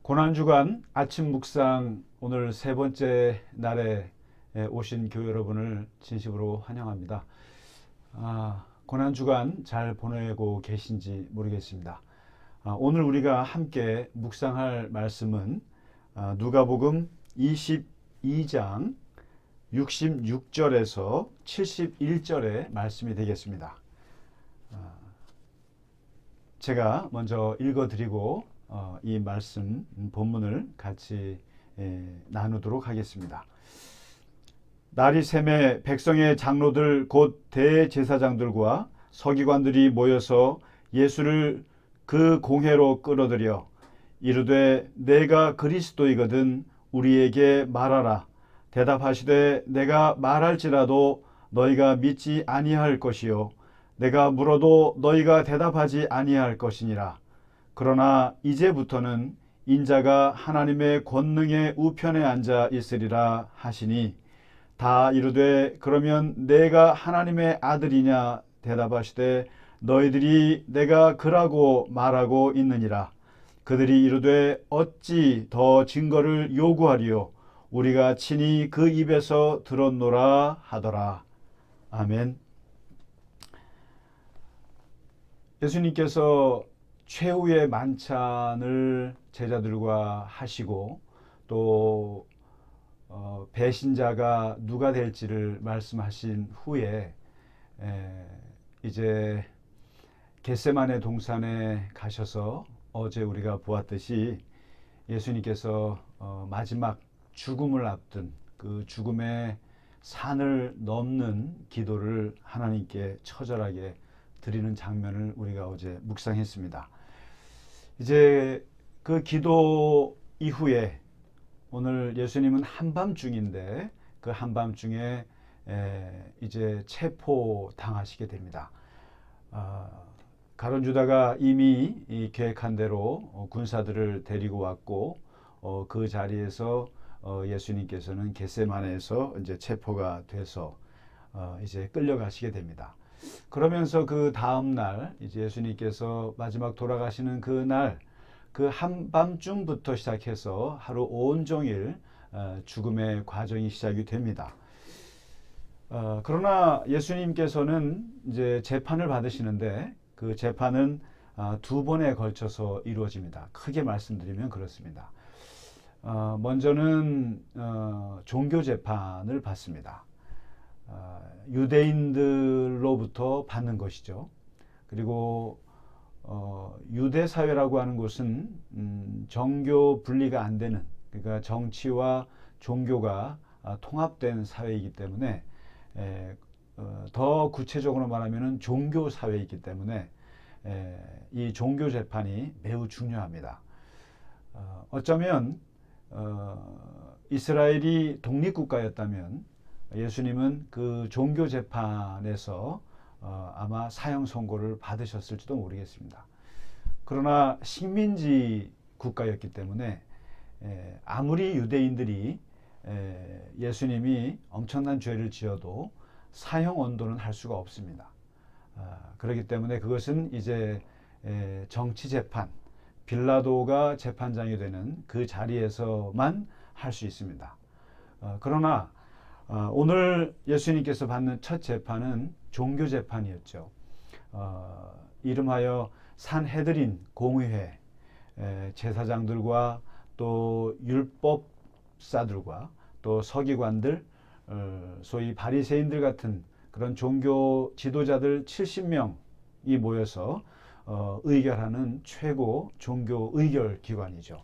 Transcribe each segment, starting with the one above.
고난주간 아침 묵상 오늘 세 번째 날에 오신 교회 여러분을 진심으로 환영합니다. 고난주간 잘 보내고 계신지 모르겠습니다. 오늘 우리가 함께 묵상할 말씀은 누가복음 22장 66절에서 71절의 말씀이 되겠습니다. 제가 먼저 읽어드리고 이 말씀 본문을 같이 나누도록 하겠습니다. 날이 새매 백성의 장로들 곧 대제사장들과 서기관들이 모여서 예수를 그 공회로 끌어들여 이르되 내가 그리스도이거든 우리에게 말하라. 대답하시되 내가 말할지라도 너희가 믿지 아니할 것이요 내가 물어도 너희가 대답하지 아니할 것이니라. 그러나 이제부터는 인자가 하나님의 권능의 우편에 앉아 있으리라 하시니 다 이르되 그러면 내가 하나님의 아들이냐 대답하시되 너희들이 내가 그라고 말하고 있느니라. 그들이 이르되 어찌 더 증거를 요구하리요 우리가 친히 그 입에서 들었노라 하더라. 아멘. 예수님께서 최후의 만찬을 제자들과 하시고 또 배신자가 누가 될지를 말씀하신 후에 이제 겟세마네 동산에 가셔서 어제 우리가 보았듯이 예수님께서 마지막 죽음을 앞둔 그 죽음의 산을 넘는 기도를 하나님께 처절하게 드리는 장면을 우리가 어제 묵상했습니다. 이제 그 기도 이후에 오늘 예수님은 한밤중인데 그 한밤중에 이제 체포 당하시게 됩니다. 가룟 유다가 이미 계획한 대로 군사들을 데리고 왔고 그 자리에서 예수님께서는 겟세마네에서 이제 체포가 돼서 이제 끌려가시게 됩니다. 그러면서 그 다음 날 이제 예수님께서 마지막 돌아가시는 그 날 그 한밤중부터 시작해서 하루 온종일 죽음의 과정이 시작이 됩니다. 그러나 예수님께서는 이제 재판을 받으시는데 그 재판은 두 번에 걸쳐서 이루어집니다. 크게 말씀드리면 그렇습니다. 먼저는 종교 재판을 받습니다. 유대인들로부터 받는 것이죠. 그리고 유대 사회라고 하는 곳은 정교 분리가 안 되는, 그러니까 정치와 종교가 통합된 사회이기 때문에 더 구체적으로 말하면 종교 사회이기 때문에 이 종교 재판이 매우 중요합니다. 어쩌면 이스라엘이 독립국가였다면 예수님은 그 종교 재판에서 아마 사형 선고를 받으셨을지도 모르겠습니다. 그러나 식민지 국가였기 때문에 아무리 유대인들이 예수님이 엄청난 죄를 지어도 사형 언도는 할 수가 없습니다. 그렇기 때문에 그것은 이제 정치 재판, 빌라도가 재판장이 되는 그 자리에서만 할 수 있습니다. 그러나 오늘 예수님께서 받는 첫 재판은 종교 재판이었죠. 이름하여 산헤드린 공의회 제사장들과 또 율법사들과 또 서기관들, 소위 바리새인들 같은 그런 종교 지도자들 70명이 모여서 의결하는 최고 종교 의결 기관이죠.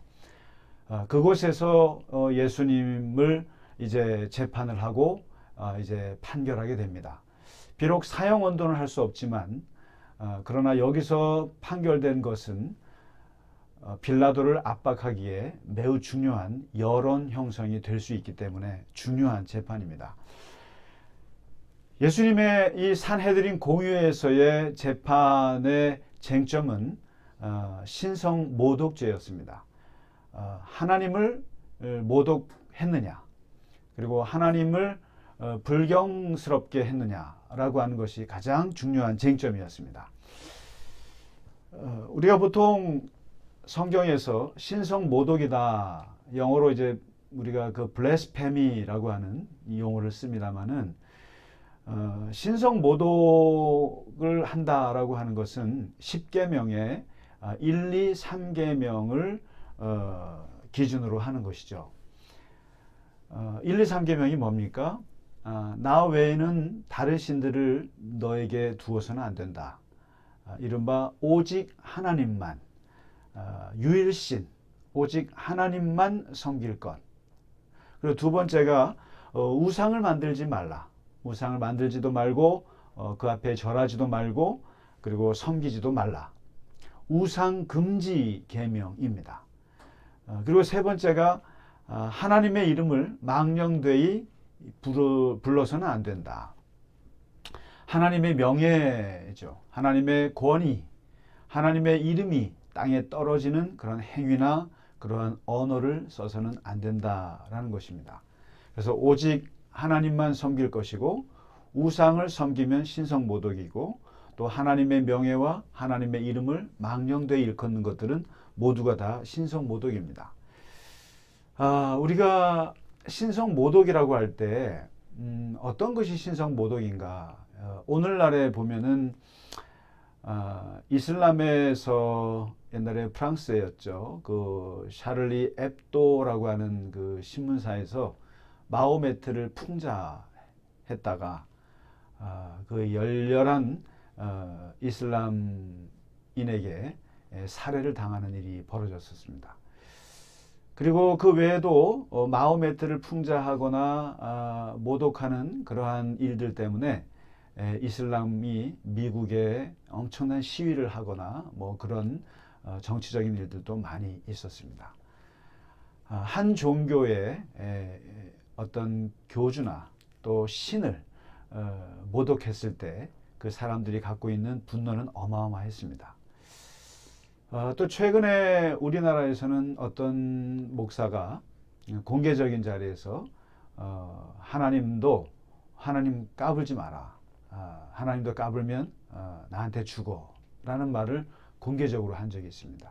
그곳에서 예수님을 이제 재판을 하고 이제 판결하게 됩니다. 비록 사형 언도는 할 수 없지만 그러나 여기서 판결된 것은 빌라도를 압박하기에 매우 중요한 여론 형성이 될 수 있기 때문에 중요한 재판입니다. 예수님의 이 산헤드린 공의회에서의 재판의 쟁점은 신성 모독죄였습니다. 하나님을 모독했느냐, 그리고 하나님을 불경스럽게 했느냐라고 하는 것이 가장 중요한 쟁점이었습니다. 우리가 보통 성경에서 신성 모독이다. 영어로 이제 우리가 그 블레스페미라고 하는 이 용어를 씁니다만은 신성 모독을 한다라고 하는 것은 10계명의 1, 2, 3계명을 기준으로 하는 것이죠. 1, 2, 3계명이 뭡니까? 나 외에는 다른 신들을 너에게 두어서는 안 된다. 이른바 오직 하나님만, 유일신, 오직 하나님만 섬길 것. 그리고 두 번째가 우상을 만들지 말라. 우상을 만들지도 말고 그 앞에 절하지도 말고 그리고 섬기지도 말라. 우상 금지 계명입니다. 그리고 세 번째가 하나님의 이름을 망령되이 불러서는 안 된다. 하나님의 명예죠. 하나님의 권위, 하나님의 이름이 땅에 떨어지는 그런 행위나 그러한 언어를 써서는 안 된다라는 것입니다. 그래서 오직 하나님만 섬길 것이고 우상을 섬기면 신성모독이고 또 하나님의 명예와 하나님의 이름을 망령되이 일컫는 것들은 모두가 다 신성모독입니다. 우리가 신성모독이라고 할 때 어떤 것이 신성모독인가? 오늘날에 보면은 이슬람에서 옛날에 프랑스였죠. 그 샤를리 앱도라고 하는 그 신문사에서 마호메트를 풍자했다가 그 열렬한 이슬람인에게 살해를 당하는 일이 벌어졌었습니다. 그리고 그 외에도 마호메트를 풍자하거나 모독하는 그러한 일들 때문에 이슬람이 미국에 엄청난 시위를 하거나 뭐 그런 정치적인 일들도 많이 있었습니다. 한 종교의 어떤 교주나 또 신을 모독했을 때 그 사람들이 갖고 있는 분노는 어마어마했습니다. 또 최근에 우리나라에서는 어떤 목사가 공개적인 자리에서 하나님 까불지 마라. 하나님도 까불면 나한테 죽어 라는 말을 공개적으로 한 적이 있습니다.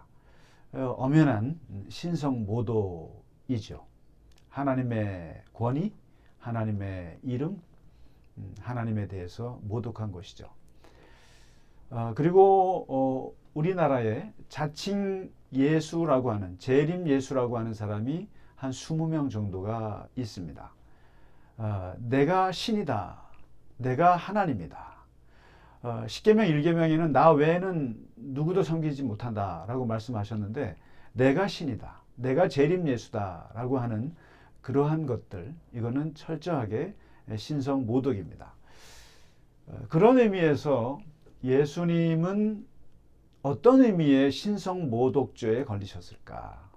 엄연한 신성모독이죠. 하나님의 권위, 하나님의 이름, 하나님에 대해서 모독한 것이죠. 그리고 우리나라에 자칭 예수라고 하는, 재림 예수라고 하는 사람이 한 20명 정도가 있습니다. 내가 신이다. 내가 하나님이다. 10계명 1계명에는 나 외에는 누구도 섬기지 못한다 라고 말씀하셨는데 내가 신이다. 내가 재림 예수다 라고 하는 그러한 것들, 이거는 철저하게 신성 모독입니다. 그런 의미에서 예수님은 어떤 의미의 신성 모독죄에 걸리셨을까?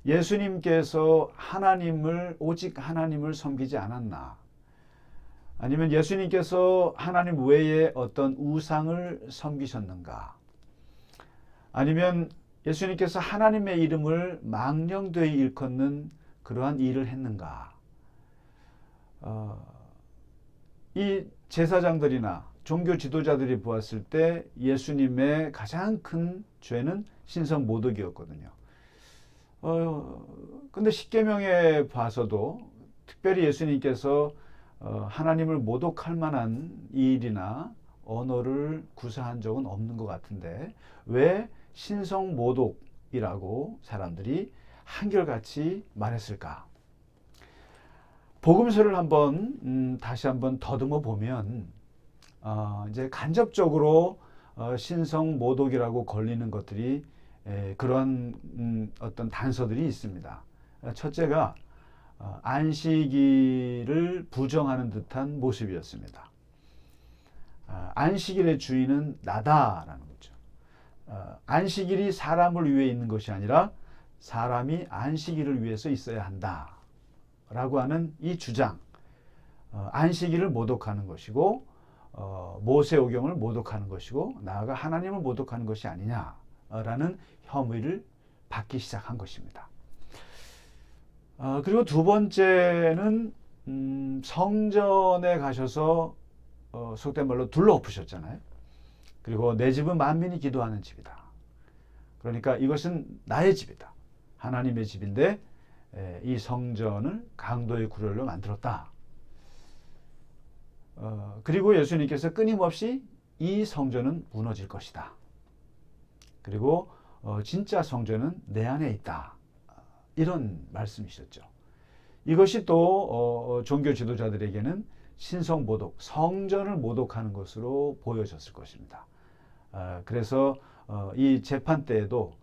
예수님께서 오직 하나님을 섬기지 않았나? 아니면 예수님께서 하나님 외에 어떤 우상을 섬기셨는가? 아니면 예수님께서 하나님의 이름을 망령되이 일컫는 그러한 일을 했는가? 이 제사장들이나 종교 지도자들이 보았을 때 예수님의 가장 큰 죄는 신성 모독이었거든요. 근데 십계명에 봐서도 특별히 예수님께서 하나님을 모독할 만한 일이나 언어를 구사한 적은 없는 것 같은데 왜 신성 모독이라고 사람들이 한결같이 말했을까? 복음서를 다시 한번 더듬어 보면 이제 간접적으로 신성 모독이라고 걸리는 것들이 그런 어떤 단서들이 있습니다. 첫째가 안식일을 부정하는 듯한 모습이었습니다. 안식일의 주인은 나다라는 거죠. 안식일이 사람을 위해 있는 것이 아니라 사람이 안식일을 위해서 있어야 한다 라고 하는 이 주장, 안식일을 모독하는 것이고 모세오경을 모독하는 것이고 나아가 하나님을 모독하는 것이 아니냐라는 혐의를 받기 시작한 것입니다. 그리고 두 번째는 성전에 가셔서 속된 말로 둘러엎으셨잖아요. 그리고 내 집은 만민이 기도하는 집이다. 그러니까 이것은 나의 집이다. 하나님의 집인데 이 성전을 강도의 구렬로 만들었다. 그리고 예수님께서 끊임없이 이 성전은 무너질 것이다. 그리고 진짜 성전은 내 안에 있다. 이런 말씀이셨죠. 이것이 또 종교 지도자들에게는 신성모독, 성전을 모독하는 것으로 보여졌을 것입니다. 그래서 이 재판 때에도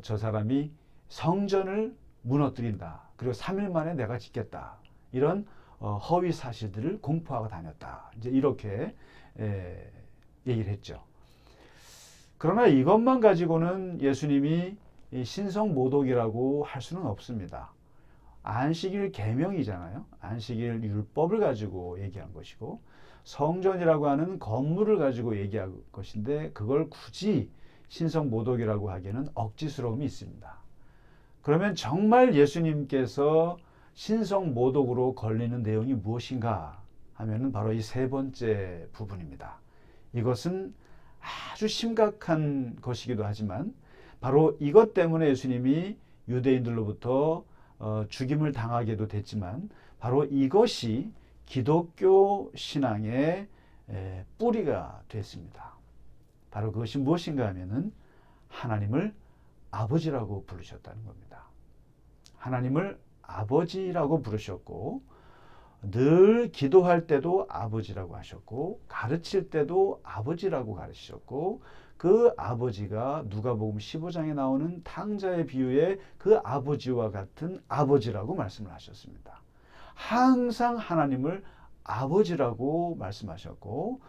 저 사람이 성전을 무너뜨린다. 그리고 3일 만에 내가 짓겠다. 이런 허위 사실들을 공포하고 다녔다. 이제 이렇게 얘기를 했죠. 그러나 이것만 가지고는 예수님이 신성모독이라고 할 수는 없습니다. 안식일 계명이잖아요. 안식일 율법을 가지고 얘기한 것이고 성전이라고 하는 건물을 가지고 얘기한 것인데 그걸 굳이 신성모독이라고 하기에는 억지스러움이 있습니다. 그러면 정말 예수님께서 신성모독으로 걸리는 내용이 무엇인가 하면은 바로 이 세 번째 부분입니다. 이것은 아주 심각한 것이기도 하지만 바로 이것 때문에 예수님이 유대인들로부터 죽임을 당하게도 됐지만 바로 이것이 기독교 신앙의 뿌리가 됐습니다. 바로 그것이 무엇인가 하면은 하나님을 아버지라고 부르셨다는 겁니다. 하나님을 아버지라고 부르셨고 늘 기도할 때도 아버지라고 하셨고 가르칠 때도 아버지라고 가르치셨고 그 아버지가 누가복음 15장에 나오는 탕자의 비유에 그 아버지와 같은 아버지라고 말씀을 하셨습니다. 항상 하나님을 아버지라고 말씀하셨고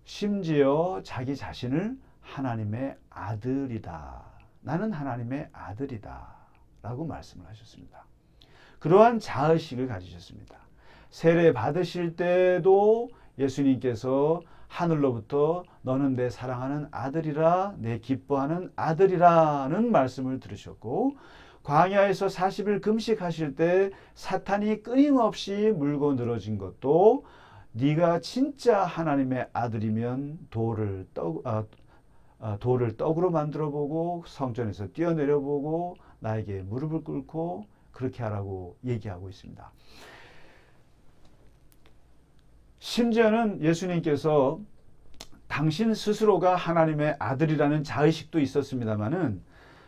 심지어 자기 자신을 하나님의 아들이다. 나는 하나님의 아들이다. 라고 말씀을 하셨습니다. 그러한 자의식을 가지셨습니다. 세례 받으실 때도 예수님께서 하늘로부터 너는 내 사랑하는 아들이라 내 기뻐하는 아들이라는 말씀을 들으셨고 광야에서 40일 금식하실 때 사탄이 끊임없이 물고 늘어진 것도 네가 진짜 하나님의 아들이면 돌을 떡으로 만들어 보고 성전에서 뛰어내려 보고 나에게 무릎을 꿇고 그렇게 하라고 얘기하고 있습니다. 심지어는 예수님께서 당신 스스로가 하나님의 아들이라는 자의식도 있었습니다마는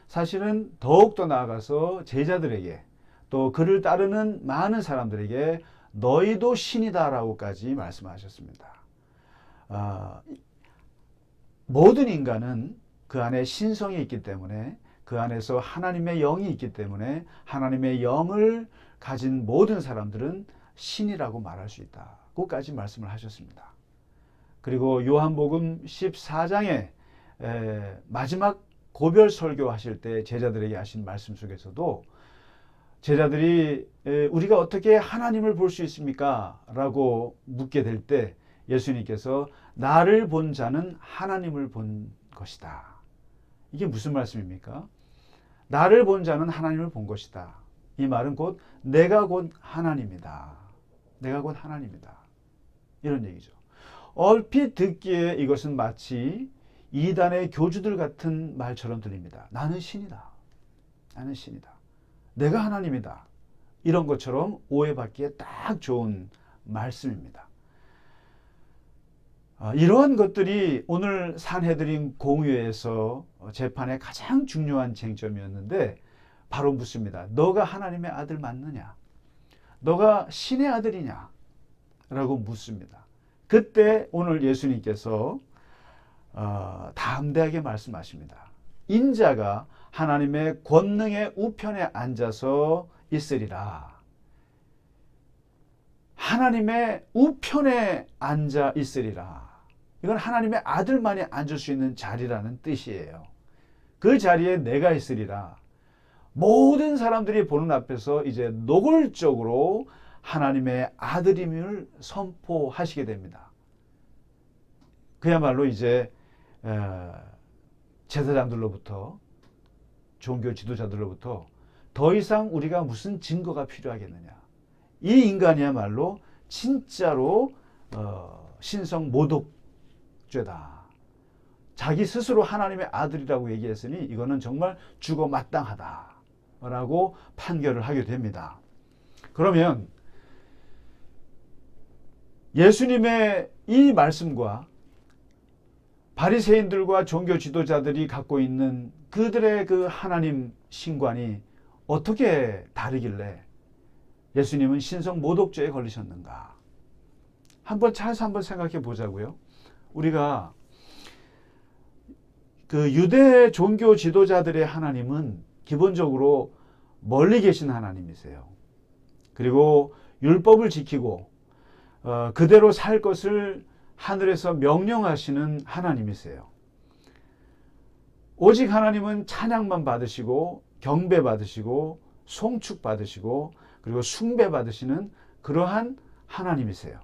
사실은 더욱더 나아가서 제자들에게 또 그를 따르는 많은 사람들에게 너희도 신이다라고까지 말씀하셨습니다. 모든 인간은 그 안에 신성이 있기 때문에 그 안에서 하나님의 영이 있기 때문에 하나님의 영을 가진 모든 사람들은 신이라고 말할 수 있다고까지 말씀을 하셨습니다. 그리고 요한복음 14장에 마지막 고별 설교하실 때 제자들에게 하신 말씀 속에서도 제자들이 우리가 어떻게 하나님을 볼 수 있습니까? 라고 묻게 될 때 예수님께서 나를 본 자는 하나님을 본 것이다. 이게 무슨 말씀입니까? 나를 본 자는 하나님을 본 것이다. 이 말은 곧 내가 곧 하나님이다. 내가 곧 하나님이다. 이런 얘기죠. 얼핏 듣기에 이것은 마치 이단의 교주들 같은 말처럼 들립니다. 나는 신이다. 나는 신이다. 내가 하나님이다. 이런 것처럼 오해받기에 딱 좋은 말씀입니다. 이러한 것들이 오늘 산헤드린 공의회에서 재판의 가장 중요한 쟁점이었는데 바로 묻습니다. 너가 하나님의 아들 맞느냐? 너가 신의 아들이냐? 라고 묻습니다. 그때 오늘 예수님께서 담대하게 말씀하십니다. 인자가 하나님의 권능의 우편에 앉아서 있으리라. 하나님의 우편에 앉아 있으리라. 이건 하나님의 아들만이 앉을 수 있는 자리라는 뜻이에요. 그 자리에 내가 있으리라. 모든 사람들이 보는 앞에서 이제 노골적으로 하나님의 아들임을 선포하시게 됩니다. 그야말로 이제 제사장들로부터 종교 지도자들로부터 더 이상 우리가 무슨 증거가 필요하겠느냐. 이 인간이야말로 진짜로 신성 모독죄다. 자기 스스로 하나님의 아들이라고 얘기했으니 이거는 정말 죽어 마땅하다라고 판결을 하게 됩니다. 그러면 예수님의 이 말씀과 바리새인들과 종교 지도자들이 갖고 있는 그들의 그 하나님 신관이 어떻게 다르길래 예수님은 신성 모독죄에 걸리셨는가? 한번 생각해 보자고요. 우리가 그 유대 종교 지도자들의 하나님은 기본적으로 멀리 계신 하나님이세요. 그리고 율법을 지키고 그대로 살 것을 하늘에서 명령하시는 하나님이세요. 오직 하나님은 찬양만 받으시고 경배 받으시고 송축 받으시고 그리고 숭배 받으시는 그러한 하나님이세요.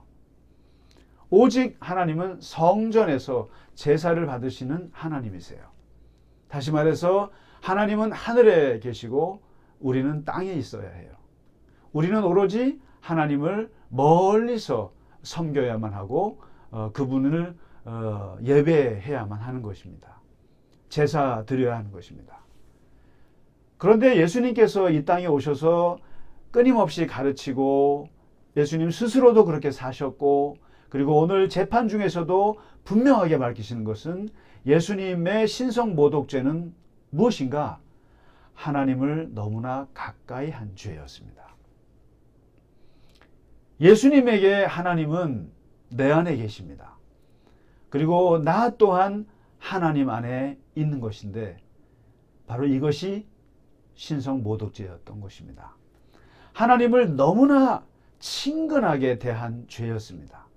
오직 하나님은 성전에서 제사를 받으시는 하나님이세요. 다시 말해서 하나님은 하늘에 계시고 우리는 땅에 있어야 해요. 우리는 오로지 하나님을 멀리서 섬겨야만 하고 그분을 예배해야만 하는 것입니다. 제사 드려야 하는 것입니다. 그런데 예수님께서 이 땅에 오셔서 끊임없이 가르치고 예수님 스스로도 그렇게 사셨고 그리고 오늘 재판 중에서도 분명하게 밝히시는 것은 예수님의 신성 모독죄는 무엇인가? 하나님을 너무나 가까이 한 죄였습니다. 예수님에게 하나님은 내 안에 계십니다. 그리고 나 또한 하나님 안에 있는 것인데 바로 이것이 신성 모독죄였던 것입니다. 하나님을 너무나 친근하게 대한 죄였습니다.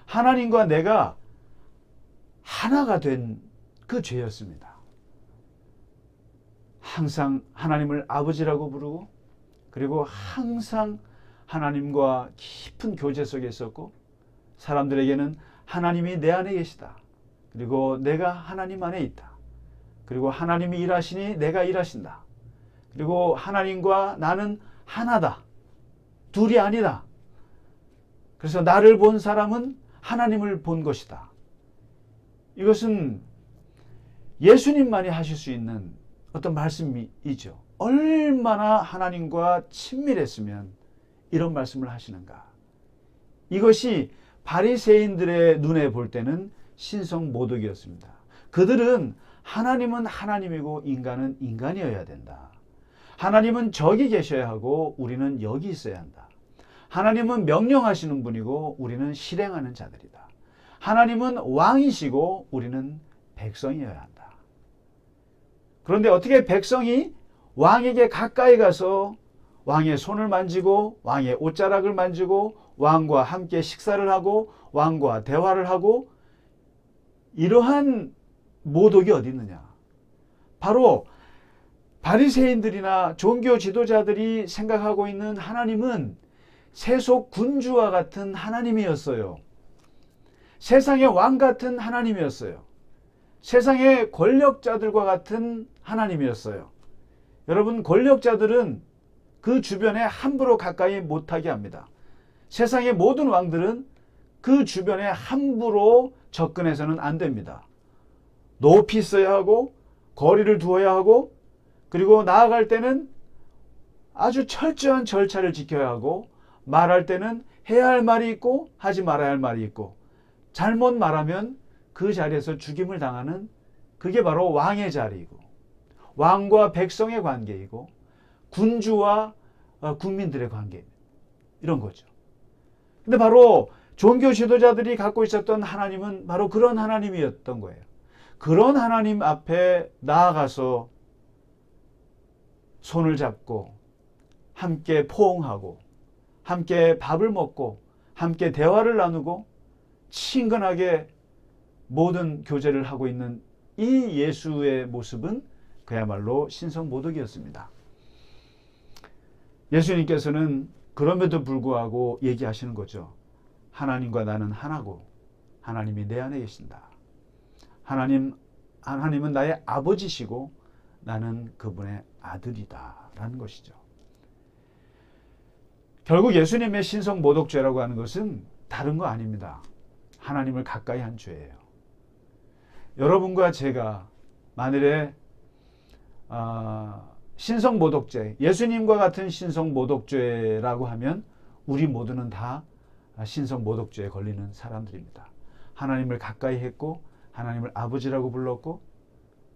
하나님과 내가 하나가 된 그 죄였습니다. 항상 하나님을 아버지라고 부르고 그리고 항상 하나님과 깊은 교제 속에 있었고 사람들에게는 하나님이 내 안에 계시다. 그리고 내가 하나님 안에 있다. 그리고 하나님이 일하시니 내가 일하신다. 그리고 하나님과 나는 하나다. 둘이 아니다. 그래서 나를 본 사람은 하나님을 본 것이다. 이것은 예수님만이 하실 수 있는 어떤 말씀이죠. 얼마나 하나님과 친밀했으면 이런 말씀을 하시는가. 이것이 바리새인들의 눈에 볼 때는 신성 모독이었습니다. 그들은 하나님은 하나님이고 인간은 인간이어야 된다. 하나님은 저기 계셔야 하고 우리는 여기 있어야 한다. 하나님은 명령하시는 분이고 우리는 실행하는 자들이다. 하나님은 왕이시고 우리는 백성이어야 한다. 그런데 어떻게 백성이 왕에게 가까이 가서 왕의 손을 만지고 왕의 옷자락을 만지고 왕과 함께 식사를 하고 왕과 대화를 하고 이러한 모독이 어디 있느냐? 바로 바리새인들이나 종교 지도자들이 생각하고 있는 하나님은 세속 군주와 같은 하나님이었어요. 세상의 왕 같은 하나님이었어요. 세상의 권력자들과 같은 하나님이었어요. 여러분, 권력자들은 그 주변에 함부로 가까이 못하게 합니다. 세상의 모든 왕들은 그 주변에 함부로 접근해서는 안 됩니다. 높이 있어야 하고 거리를 두어야 하고 그리고 나아갈 때는 아주 철저한 절차를 지켜야 하고 말할 때는 해야 할 말이 있고 하지 말아야 할 말이 있고 잘못 말하면 그 자리에서 죽임을 당하는 그게 바로 왕의 자리이고 왕과 백성의 관계이고 군주와 국민들의 관계 이런 거죠. 근데 바로 종교 지도자들이 갖고 있었던 하나님은 바로 그런 하나님이었던 거예요. 그런 하나님 앞에 나아가서 손을 잡고 함께 포옹하고 함께 밥을 먹고 함께 대화를 나누고 친근하게 모든 교제를 하고 있는 이 예수의 모습은 그야말로 신성모독이었습니다. 예수님께서는 그럼에도 불구하고 얘기하시는 거죠. 하나님과 나는 하나고 하나님이 내 안에 계신다. 하나님은 나의 아버지시고 나는 그분의 아들이다 라는 것이죠. 결국 예수님의 신성모독죄라고 하는 것은 다른 거 아닙니다. 하나님을 가까이 한 죄예요. 여러분과 제가 만일에 신성모독죄, 예수님과 같은 신성모독죄라고 하면 우리 모두는 다 신성모독죄에 걸리는 사람들입니다. 하나님을 가까이 했고 하나님을 아버지라고 불렀고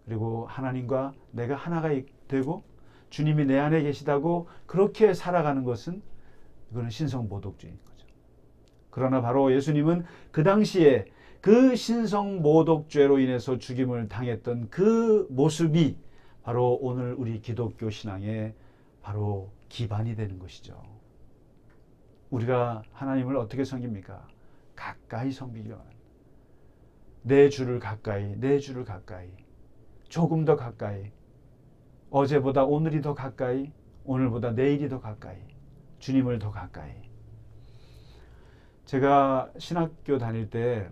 그리고 하나님과 내가 하나가 되고 주님이 내 안에 계시다고 그렇게 살아가는 것은 이거는 신성모독죄인 거죠. 그러나 바로 예수님은 그 당시에 그 신성모독죄로 인해서 죽임을 당했던 그 모습이 바로 오늘 우리 기독교 신앙의 바로 기반이 되는 것이죠. 우리가 하나님을 어떻게 섬깁니까? 가까이 섬기기 원합니다. 내 주를 가까이, 내 주를 가까이, 조금 더 가까이, 어제보다 오늘이 더 가까이, 오늘보다 내일이 더 가까이, 주님을 더 가까이. 제가 신학교 다닐 때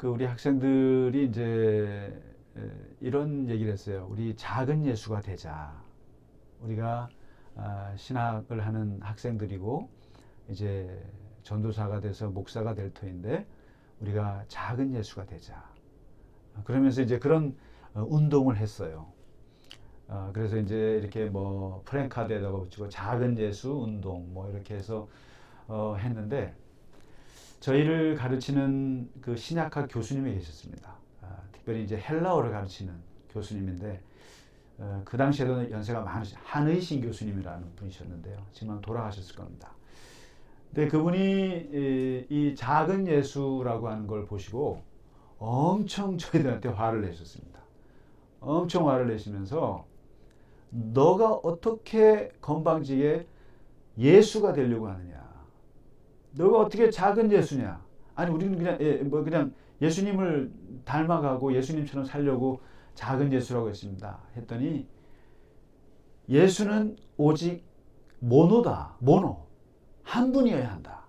우리 학생들이 이제 이런 얘기를 했어요. 우리 작은 예수가 되자. 우리가 신학을 하는 학생들이고 이제 전도사가 돼서 목사가 될 터인데 우리가 작은 예수가 되자. 그러면서 이제 그런 운동을 했어요. 그래서 이제 이렇게 뭐 프랭카드에다가 붙이고 작은 예수 운동 뭐 이렇게 해서 했는데 저희를 가르치는 그 신약학 교수님이 계셨습니다. 특별히 이제 헬라어를 가르치는 교수님인데 그 당시에도 연세가 많으신 한의신 교수님이라는 분이셨는데요. 지금 돌아가셨을 겁니다. 근데 그분이 이 작은 예수라고 하는 걸 보시고 엄청 저희들한테 화를 내셨습니다. 엄청 화를 내시면서 너가 어떻게 건방지게 예수가 되려고 하느냐? 너가 어떻게 작은 예수냐? 아니 우리는 그냥 예수님을 닮아가고 예수님처럼 살려고 작은 예수라고 했습니다. 했더니 예수는 오직 모노다. 모노. 한 분이어야 한다.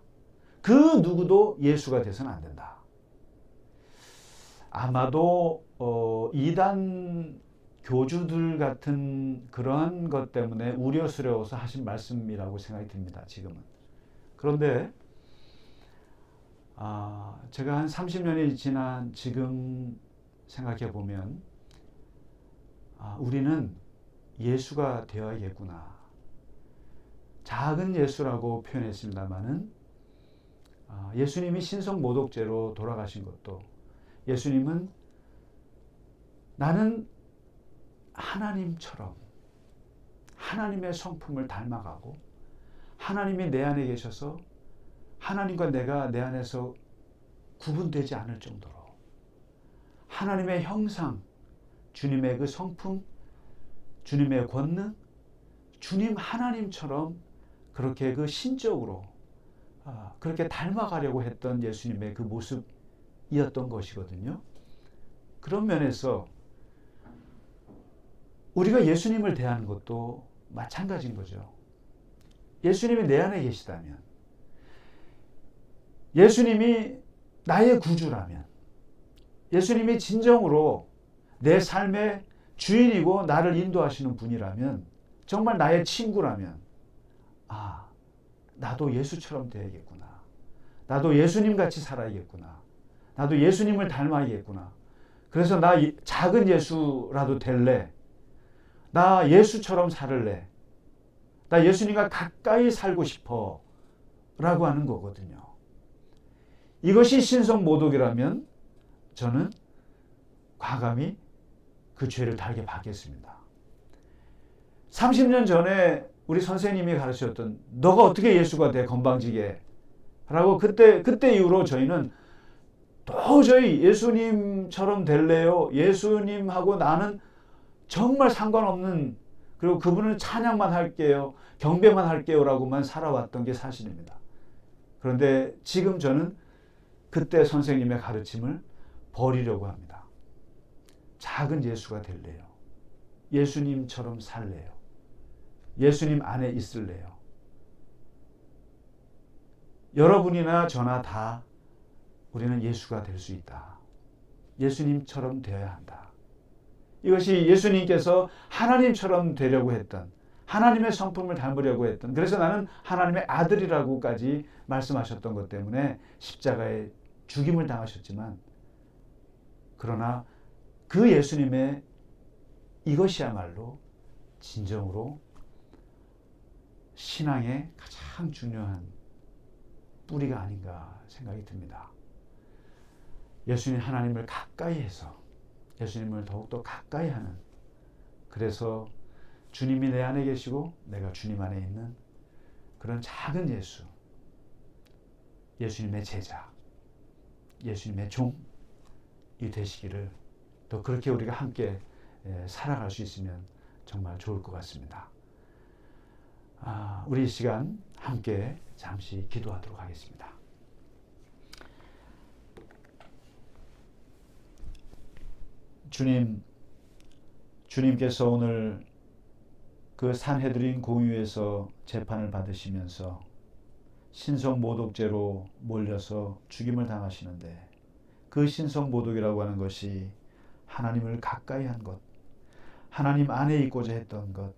그 누구도 예수가 돼서는 안 된다. 아마도 이단 교주들 같은 그러한 것 때문에 우려스러워서 하신 말씀이라고 생각이 듭니다. 지금은. 그런데 제가 한 30년이 지난 지금 생각해 보면 우리는 예수가 되어야겠구나. 작은 예수라고 표현했습니다마는 예수님이 신성모독죄로 돌아가신 것도 예수님은 나는 하나님처럼 하나님의 성품을 닮아가고 하나님이 내 안에 계셔서 하나님과 내가 내 안에서 구분되지 않을 정도로 하나님의 형상, 주님의 그 성품, 주님의 권능, 주님 하나님처럼 그렇게 그 신적으로 그렇게 닮아가려고 했던 예수님의 그 모습이었던 것이거든요. 그런 면에서 우리가 예수님을 대하는 것도 마찬가지인 거죠. 예수님이 내 안에 계시다면, 예수님이 나의 구주라면, 예수님이 진정으로 내 삶의 주인이고 나를 인도하시는 분이라면, 정말 나의 친구라면 나도 예수처럼 되야겠구나. 나도 예수님 같이 살아야겠구나. 나도 예수님을 닮아야겠구나. 그래서 나 작은 예수라도 될래. 나 예수처럼 살을래. 나 예수님과 가까이 살고 싶어. 라고 하는 거거든요. 이것이 신성모독이라면 저는 과감히 그 죄를 달게 받겠습니다. 30년 전에 우리 선생님이 가르쳤던 너가 어떻게 예수가 돼 건방지게 라고 그때 이후로 저희는 도저히 예수님처럼 될래요. 예수님하고 나는 정말 상관없는, 그리고 그분은 찬양만 할게요. 경배만 할게요. 라고만 살아왔던 게 사실입니다. 그런데 지금 저는 그때 선생님의 가르침을 버리려고 합니다. 작은 예수가 될래요. 예수님처럼 살래요. 예수님 안에 있을래요. 여러분이나 저나 다 우리는 예수가 될 수 있다. 예수님처럼 되어야 한다. 이것이 예수님께서 하나님처럼 되려고 했던, 하나님의 성품을 닮으려고 했던, 그래서 나는 하나님의 아들이라고까지 말씀하셨던 것 때문에 십자가에 죽임을 당하셨지만 그러나 그 예수님의 이것이야말로 진정으로 신앙의 가장 중요한 뿌리가 아닌가 생각이 듭니다. 예수님 하나님을 가까이 해서 예수님을 더욱더 가까이 하는, 그래서 주님이 내 안에 계시고 내가 주님 안에 있는 그런 작은 예수, 예수님의 제자, 예수님의 종이 되시기를, 또 그렇게 우리가 함께 살아갈 수 있으면 정말 좋을 것 같습니다. 우리 이 시간 함께 잠시 기도하도록 하겠습니다. 주님께서 오늘 그 산헤드린 공유에서 재판을 받으시면서 신성모독죄로 몰려서 죽임을 당하시는데, 그 신성모독이라고 하는 것이 하나님을 가까이 한 것, 하나님 안에 있고자 했던 것,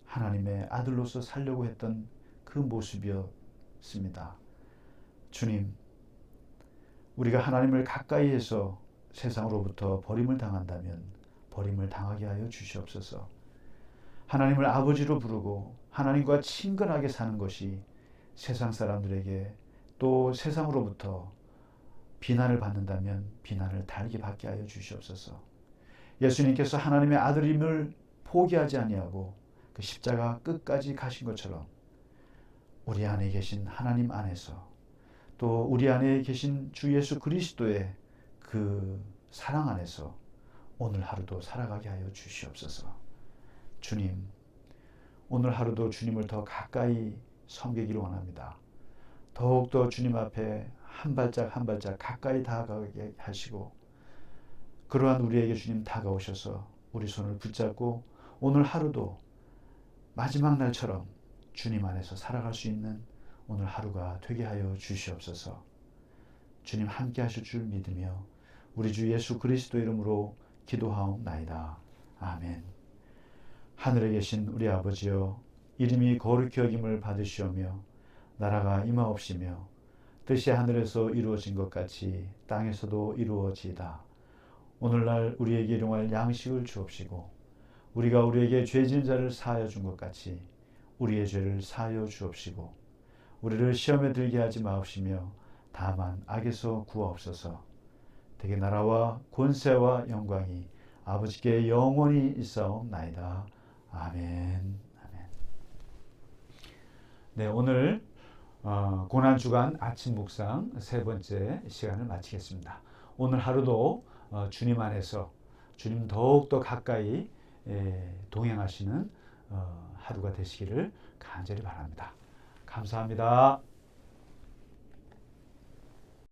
하나님의 아들로서 살려고 했던 그 모습이었습니다. 주님, 우리가 하나님을 가까이 해서 세상으로부터 버림을 당한다면 버림을 당하게 하여 주시옵소서. 하나님을 아버지로 부르고 하나님과 친근하게 사는 것이 세상 사람들에게 또 세상으로부터 비난을 받는다면 비난을 달게 받게 하여 주시옵소서. 예수님께서 하나님의 아들임을 포기하지 아니하고 그 십자가 끝까지 가신 것처럼 우리 안에 계신 하나님 안에서 또 우리 안에 계신 주 예수 그리스도의 그 사랑 안에서 오늘 하루도 살아가게 하여 주시옵소서. 주님, 오늘 하루도 주님을 더 가까이 섬기기를 원합니다. 더욱더 주님 앞에 한 발짝 한 발짝 가까이 다가가게 하시고, 그러한 우리에게 주님 다가오셔서 우리 손을 붙잡고 오늘 하루도 마지막 날처럼 주님 안에서 살아갈 수 있는 오늘 하루가 되게 하여 주시옵소서. 주님 함께 하실 줄 믿으며 우리 주 예수 그리스도 이름으로 기도하옵나이다. 아멘. 하늘에 계신 우리 아버지여, 이름이 거룩히 여김을 받으시오며 나라가 임하옵시며 뜻이 하늘에서 이루어진 것 같이 땅에서도 이루어지이다. 오늘날 우리에게 일용할 양식을 주옵시고 우리가 우리에게 죄 지은 자를 사하여 준 것 같이 우리의 죄를 사하여 주옵시고 우리를 시험에 들게 하지 마옵시며 다만 악에서 구하옵소서. 대개 나라와 권세와 영광이 아버지께 영원히 있사옵나이다. 아멘. 아멘. 네, 오늘 고난주간 아침 묵상 세 번째 시간을 마치겠습니다. 오늘 하루도 주님 안에서 주님 더욱더 가까이 동행하시는 하루가 되시기를 간절히 바랍니다. 감사합니다.